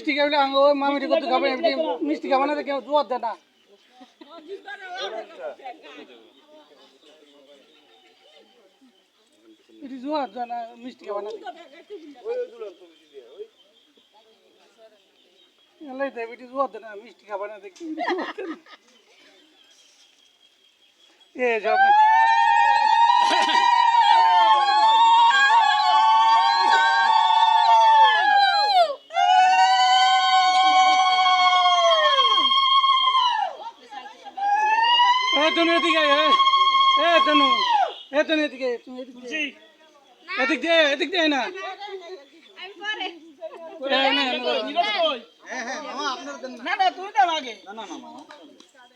মিষ্টি খাইলে আঙ্গ ওই মামির কত খাবে এমনি মিষ্টি খাবে না কেউ জোয়ার দেয় না এটি জোয়ার দেয় না মিষ্টি খাবে না এলাই দেয় এটি জোয়ার দেয় না মিষ্টি খাবে না দেখি এ সব তনু এদিকে তনু তনু এদিকে এদিক দিয়ে না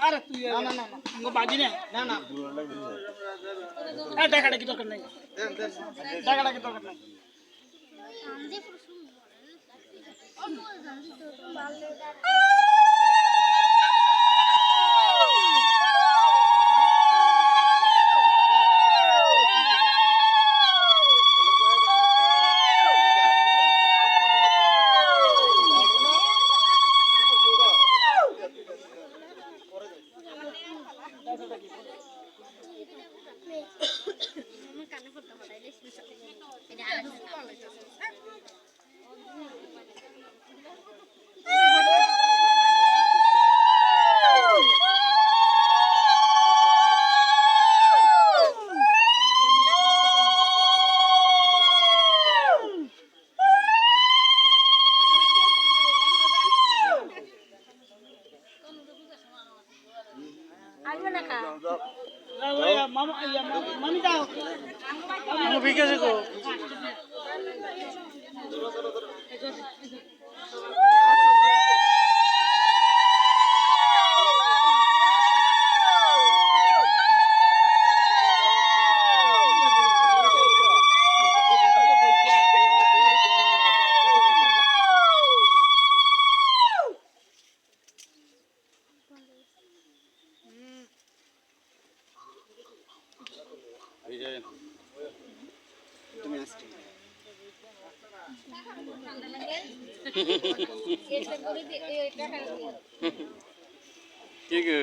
আরে তুই বাজি না টাকাটা কি দরকার নাই টাকাটা কি দরকার নাই মামি যাও বিকাশে গো ठीक है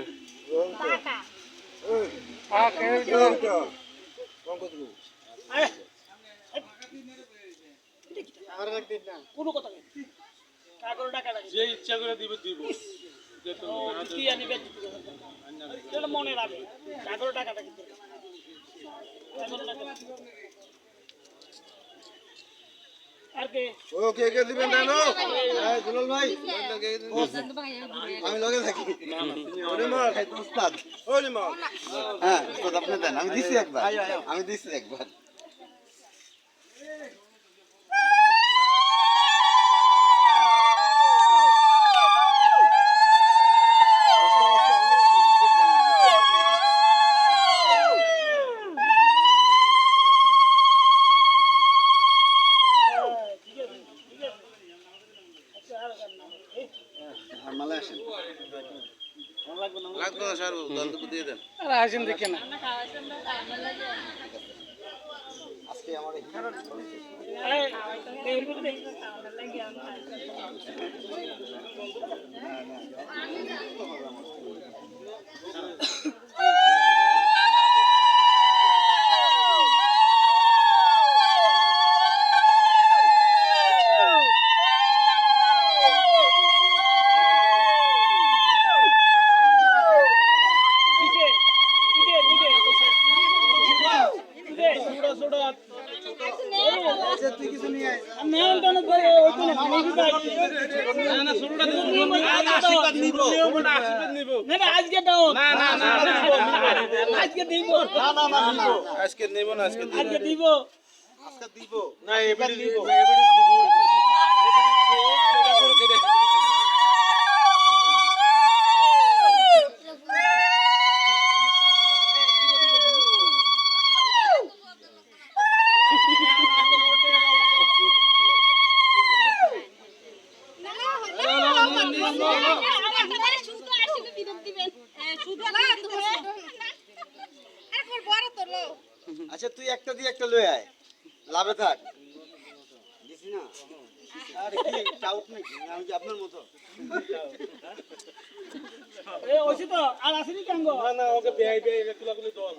কোনো কথা নেই কাগরে টাকা লাগে যে ইচ্ছা করে দিব দিব কি আনিবে চলো মনে রাখবে কাগরে টাকাটা কিন্তু আর কে ওকে কে দিবেন জানো এই দুলাল ভাই আমি লগে থাকি ওরে মা খাইতো উস্তাদ ওরে মা হ্যাঁ উস্তাদ আপনি দেন আমি দিছি একবার আমি দিছি একবার লাগবে না স্যার দন্ত দিয়ে দেন আরে আসেন দেখে না আজকে আমার আজকে নেব না আজকে দিব আজকে দিব না এবারে দিব আচ্ছা তুই একটা দিয়ে একটা লয়ে আয় লাভে থাক দিছি না আরে কি টাউট নাকি আমি কি আপনার মতো এ ওইছি তো আর আসেনি কেন গো না ওকে বেআই বেআই কুলাকুলি দল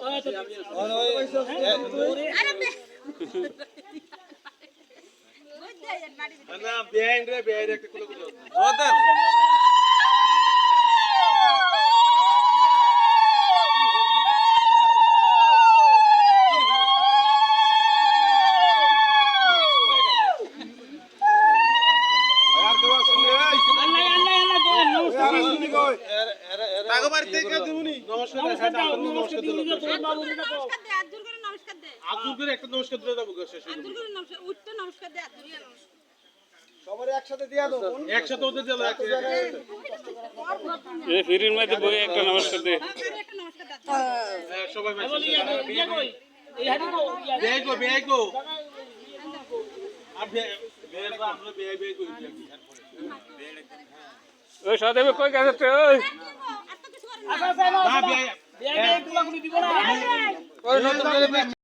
না বেআই রে বেআই রে কুলাকুলি দল নমস্কার দাও নমস্কার দিউনি যে তোর বাবু রে দাও আব্দুল করে একটা নমস্কার দিয়ে যাবো শেষ হয়ে সবার একসাথে দিয়া দাও একসাথে ওদের দিল এ ফিরির মধ্যে বই একটা নমস্কার দে সবাই বলি ইয়া কই এই হাড়ি তো ইয়া বেআই গো আর বেআই আমরা বেআই বেআই কই ওই সদেবে কই গেছে তুই ওই আচ্ছা আচ্ছা না বেআই বিয়া বিয়া কুলাকুলি দিব না ওই নতুন করে